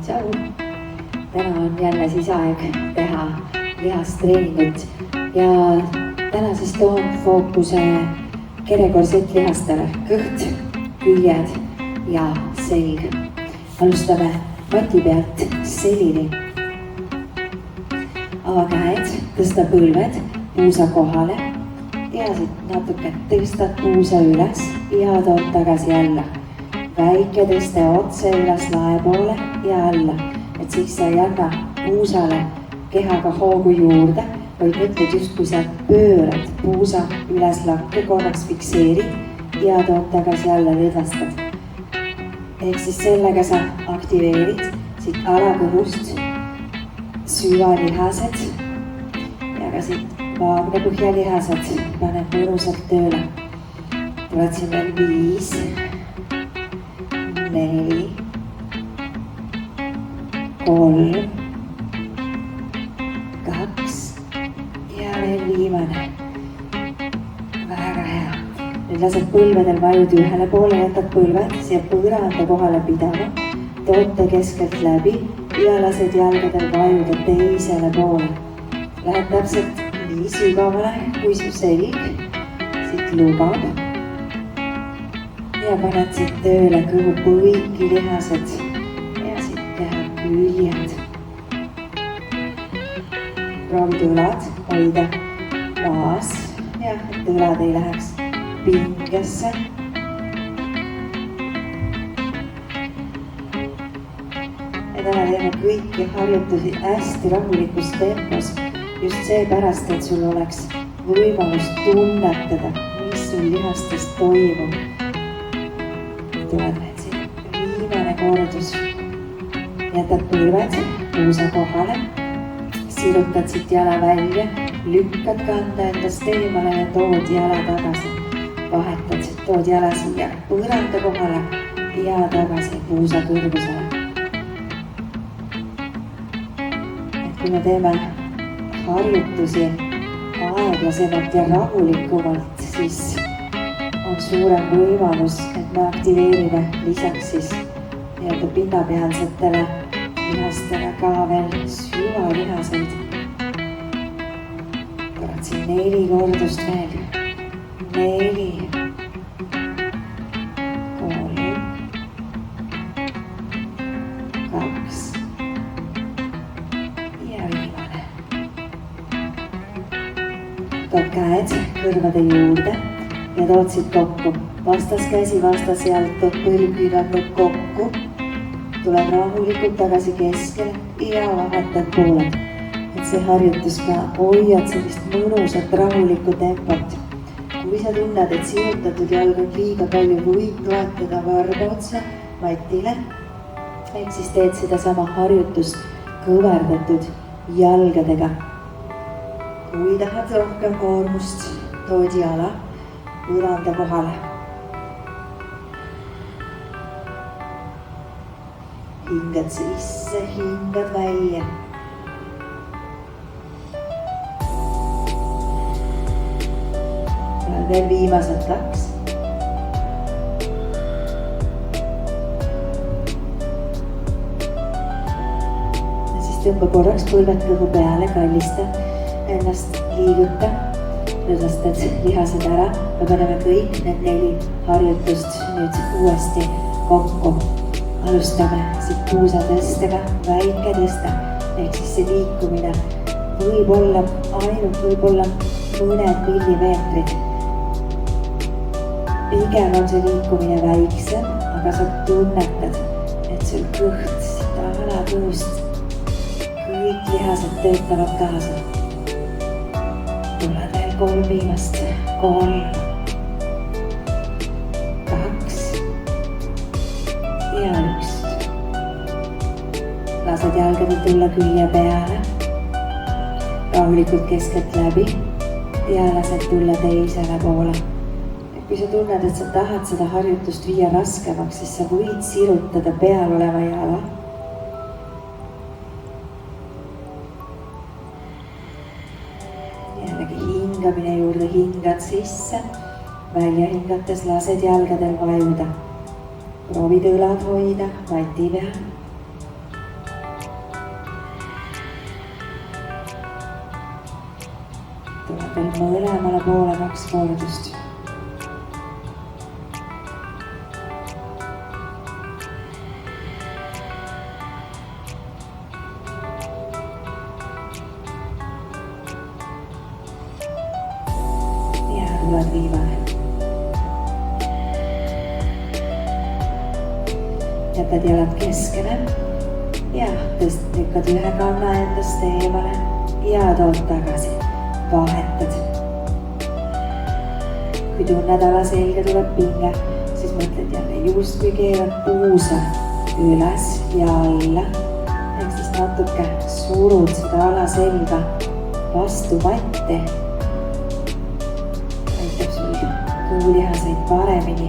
Tšau! Täna on jälle siis aeg teha lihastreeningut ja täna siis toon fookuse kerekorsettlihastele, kõht, küljed ja selg. Alustame mati pealt selili. Ava käed, tõsta põlved puusa kohale ja siit natuke tõstad puusa üles ja tood tagasi alla. Väike tõste otse üles lae poole ja alla, et siis sa ei anna puusale kehaga hoogu juurde, vaid mõtled just kui sa pöörad puusa üles lakke, korraks fikseerid ja tood tagasi alla, lõdvastad. Ehk siis sellega sa aktiveerid siit alakõhust süvalihased ja ka siit vaagnapõhjalihased paned mõnusalt tööle. Tuled siin veel 5, 4, 3, 2 ja veel viimane. Väga hea. Nüüd lased põlvedel vajud ühele poole, jätad põlved siia põranda kohale pidama, toote keskelt läbi ja lased jalgadel vajuda teisele poole. Lähed täpselt nii sügavale, kui su selg siit lubab. Ja paned siit tööle kõhu kõiki lihased ja siit teha küljed. Proovid õlad hoida maas ja et õlad ei läheks pingesse. Ja täna teeme kõiki harjutusi hästi rahulikus tempos, just seepärast, et sul oleks võimalus tunnetada, mis sul lihastes toimub. Tuled veel siin viimane kordus. Jätad põlved puusa kohale, sirutad siit jala välja, lükkad kanda endast eemale ja tood jala tagasi. Vahetad siit, tood jala siia põranda kohale ja tagasi puusa kõrgusele. Et kui me teeme harjutusi aeglasemalt ja rahulikumalt, siis on suurem võimalus, et me aktiveerime lisaks siis nii-öelda pinnapealsetele lihastele ka veel süvalihaseid. Tuled siin 4 kordust veel. 4, 3, 2 ja viimane. Tood käed kõrvade juurde ja tood siit kokku. Vastaskäsi, vastasjalg, tood põlvküünad kokku. Tuled rahulikult tagasi keskele ja vahetad pooled. Et see harjutus ka hoiad sellist mõnusat rahulikku tempot. Kui sa tunned, et sirutatud jalg on liiga palju, võid toetada varba otsa matile. Ehk siis teed seda sama harjutust kõverdatud jalgadega. Kui tahad rohkem koormust, tood jala põranda kohale. Hingad sisse, hingad välja. Veel viimased 2. Ja siis tõmba korraks põlved kõhu peale, kallista, ennast liiguta. Lõdvastad lihased ära. Me paneme kõik need 4 harjutust nüüd uuesti kokku. Alustame siit puusa tõstega, väike tõste. Ehk siis see liikumine võib olla ainult võib-olla mõned millimeetrid. Pigem on see liikumine väiksem, aga sa tunnetad, et sul kõht siit alakõhust. Kõik lihased töötavad kaasa. Tuled veel 3 viimast. 3, 2 ja 1. Lased jalgadel tulla külje peale. Rahulikult keskelt läbi ja lased tulla teisele poole. Kui sa tunned, et sa tahad seda harjutust viia raskemaks, siis sa võid sirutada peal oleva jala. Jällegi hingamine juurde, hingad sisse, välja hingates lased jalgadel vajuda. Proovid õlad hoida mati peal. Tuleb veel mõlemale poole 2 kordust. Ja tuled viimane. Jätad jalad keskele ja lükkad ühe kanna endast eemale ja tood tagasi. Vahetad. Kui tunned ala selga tuleb pinge, siis mõtled jälle just kui keerad puusa üles ja alla. Ehk siis natuke surud seda ala selga vastu matti. Aitab sul kõhulihaseid paremini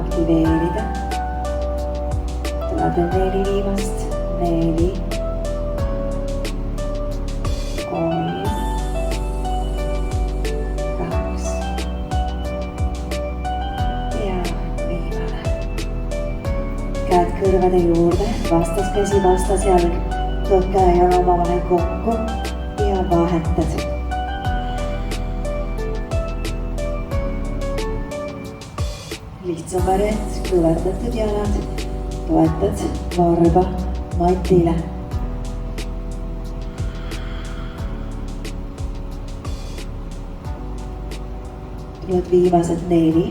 aktiveerida. Tuleb 4 viimast. 4, 3, 2 ja viimane. Käed kõrvade juurde, vastaskäsi, vastasjalg. Tood käe jala omavahel kokku ja vahetad. Lihtsam variant, kõverdatud jalad, toetad varba matile. Tuled viimased 4.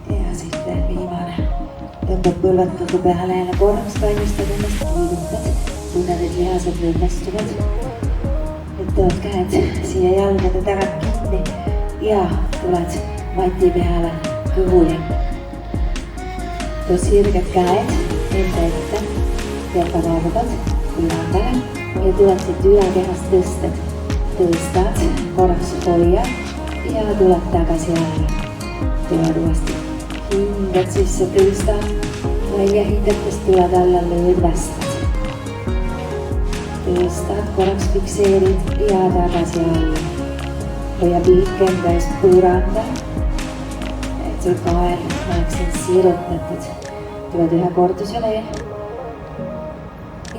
Ja siit veel viimane. Tõmbad põlved kõhu peale jälle korraks, valmistad ennast, liigutad. Tunned, et lihased lõdvestuvad. Tood käed siia jalgade tagant kinni ja tuled mati peale kõhuli. Tood sirged käed enda ette ja varbad ülendale ja tuled siit ülekehast tõstad. Tõstad, korraks hoiad ja tuled tagasi alla. Tuled uuesti hingad sisse, tõstad, välja hingates tuled alla, lõdvestad. Tõstad, korraks fikseerid ja tagasi alla. Hoia pilk enda ees põranda, et sul kael oleks siin sirutatud. Tuled ühe korduse veel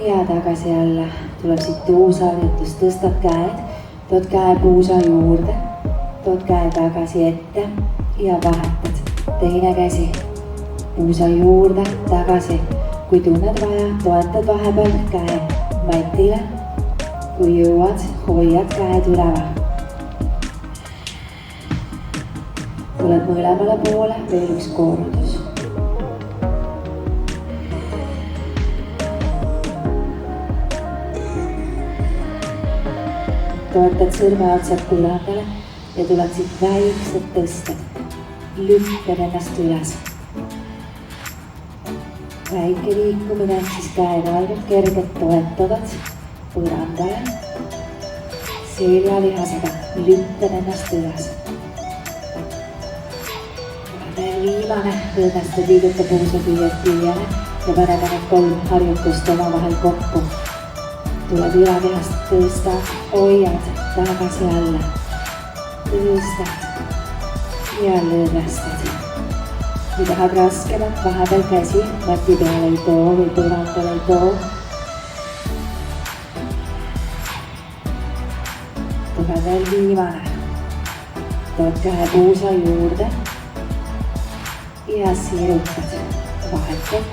ja tagasi alla. Tuleb siit tuusharjutus, tõstad käed, tood käe puusa juurde, tood käe tagasi ette ja vahetad. Teine käsi puusa juurde, tagasi. Kui tunned vaja, toetad vahepeal käe matile. Kui jõuad, hoiad käed üleval. Tuled mõlemale poole, veel üks kordus. Toetad sõrmeotsad põrandale ja tuled siit väiksed tõstad. Lükkad ennast üles. Väike liikumine, siis käed ainult kergelt toetavad põrandale. Seljalihasega lükkad ennast üles. Veel viimane, õnnestad liiguta puusa küljed küljele ja paneme need 3 harjutust omavahel kokku. Tuled ülekehast, tõstad, hoiad, tagasi alla. Tõstad ja lõdvestad. Kui tahad raskemat, vahepeal käsi mati peale ei too või põrandale ei too. Tuleb veel viimane. Tood käe puusa juurde ja sirutad. Vahetad.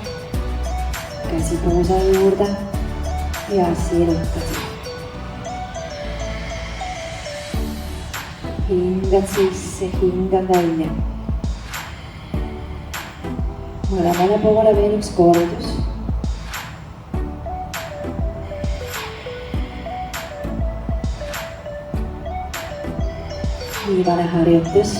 Käsi puusa juurde ja sirutad. Hingad sisse, hingad välja. Mõlemale poole veel üks kordus. Viimane harjutus.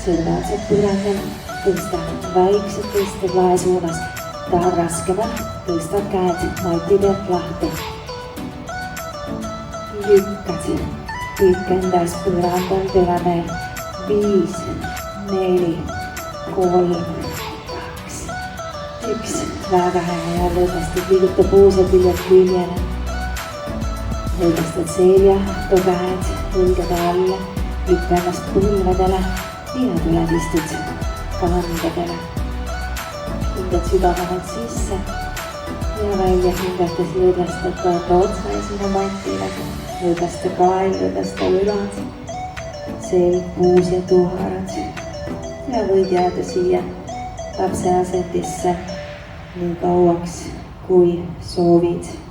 Sõrmeotsad põrandal. Tõstad väiksed tõstad lae suunas. Tahad raskemalt, tõstad käed mati pealt lahti. Lükkad. Kõik endas põrandal teeme 5, 4, 3, 1, väga hea ja lõdvestad, liiguta puusa küljed küljele. Lõdvestad selja, too käed õlgade alla, lükka ennast põlvedele ja tuled istud kandadele. hingutad sügavamalt sisse ja välja hingates lõdvestad toota otsa esine matile, lõdvesta kael, lõdvesta õlad, selg, puus ja tuharad. Ja võid jääda siia lapse asetisse nii kauaks, kui soovid.